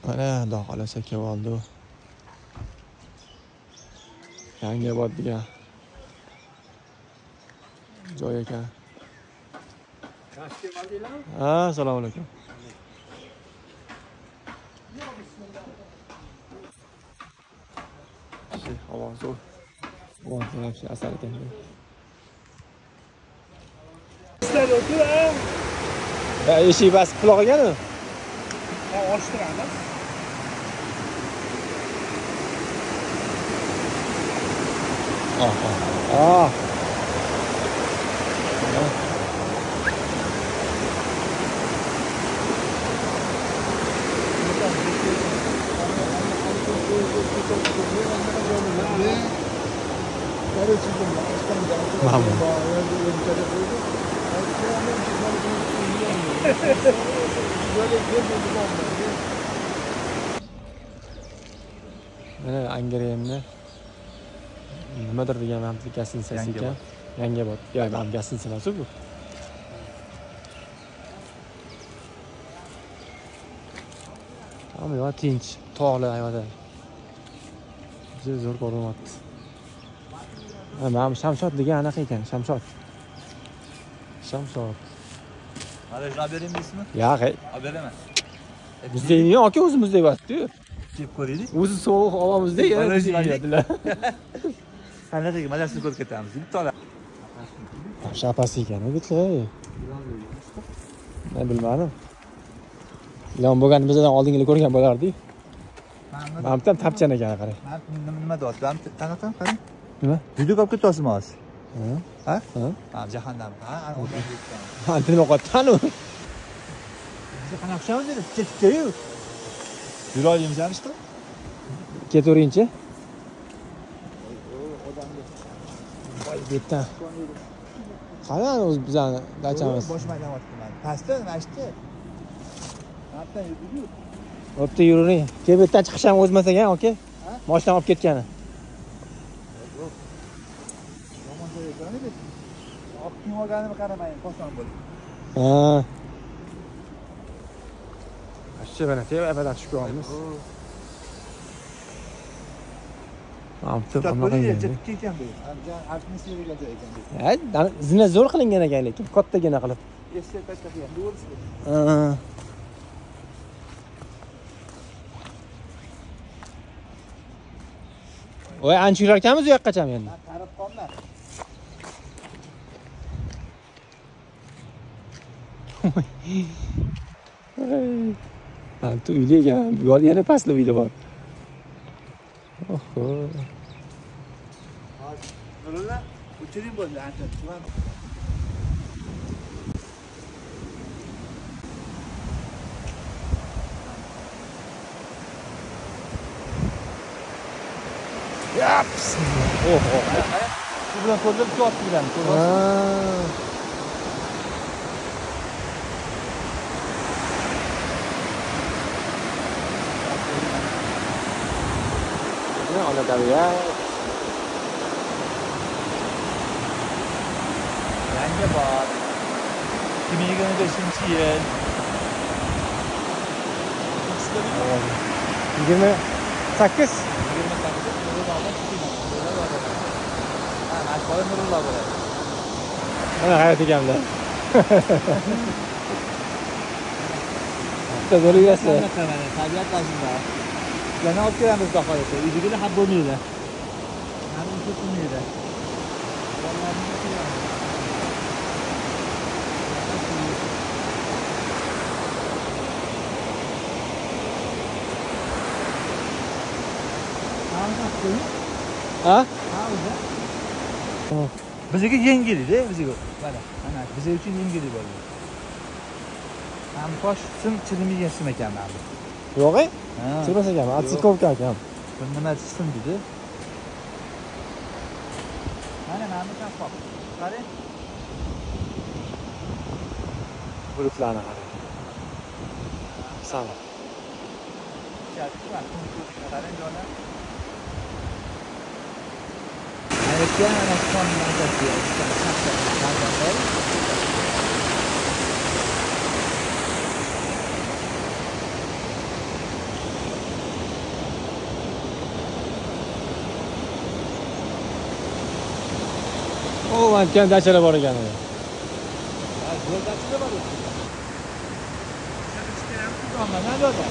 Mana xudo xolasa keldi. Yangiobod degan joy ekan. Ha, assalomu alaykum. Havo zo'r. Yaxshi asar ekan. Ya, eshik basib quloqigani? Ha, ochtiramiz. Ah. Mana Angrayimni nimadir degan aplikasiyani sasi ekan. Yangiobod. Yo'q, men gasin emas bu. Ama yo tinch, tog'li ayolda. Zo'r ko'rinyapti. Mana Shamshod degan anaqa ekan, Shamshod. Hadi haberim ismi? Yo'q, Haber emas. bizning yo'q, o'zimizda emas-ku. Jeb ko'raylik. O'zi sovuq havomizda yana. Qanaqaga mazasini ko'rib ketamiz. Bitta Shapasi ekan, bitta. Men bilmadim. Ilon bo'lgan bizdan oldingilar ko'rgan bo'lardi. Mana bitta tapchan ekan, qarang. Nima deyapti? Ben tanıtam, qarang. Nima? Video olib ketyapsizmi hozir? Ha? Ha, jahannam. Ha, odam ketgan. ha, nima qo'ytanu? Bizni qanaqa qilamiz dedi? Ketdi-yu. Yura olamiz işte. Ketaveringchi. Voy, bitta. Qarang, o'z bizani dachamiz. Boshim aytayapti men. Pastda, mashti. Hatto yurdi-yu. O'pda yuring. Kebetdan chiqish ham o'zmas ekan, oka. Mashina olib ketgani. Yomon joyga jo'nadi. Olib kim olganini qaramayin, qo'shon bo'ldi. Ha. Ashcha mana tevadan tushib olamiz. Amtib anaqa ketgan bu. Atmosferaga joy ekan. Ha, zina zo'r qilingan ekan lekin, kattagina qilib. Esga tashlangan. To'g'risi. Ha. Voy, ancha yurar ekanmiz u yoqqacham endi. Qarab qolma. Ha, tu uyda ekan. Bu yo'l yana pastli uyda bor. Oho. Hozir. Nurullo, o'chiring bo'ldi, ancha. Tuvan. Yaps. Oho. Shu bilan ko'rib tuyapti bilan. Ona tabiat. Yangiobod. 2025-yil. 28. Nurullo bo'ladi. Mana hayot ekanda. Bitta zo'r yurasi. Tabiat tashida. Yana olib kelamiz Bahoyga. Uydagilar ham bo'lmaydi. Hamma ketmaydi. Ha? Bizga yengildi, bizga. Mana, bizga uchun yengildi bo'ldi. Ham tosh sim chirimiga sim ekan mana. Yo'q, chirmas ekan, atsikovka ekan. Bu nima sim dedi? Mana shaffof. Qarang. Bulutlarni qarang. Sal. Qarang joylar. Aytgan ana sonning asosiy O aytgan dachalar bor ekan edi. Ha, yo'ldachilar bor edi. Nima bo'ldi?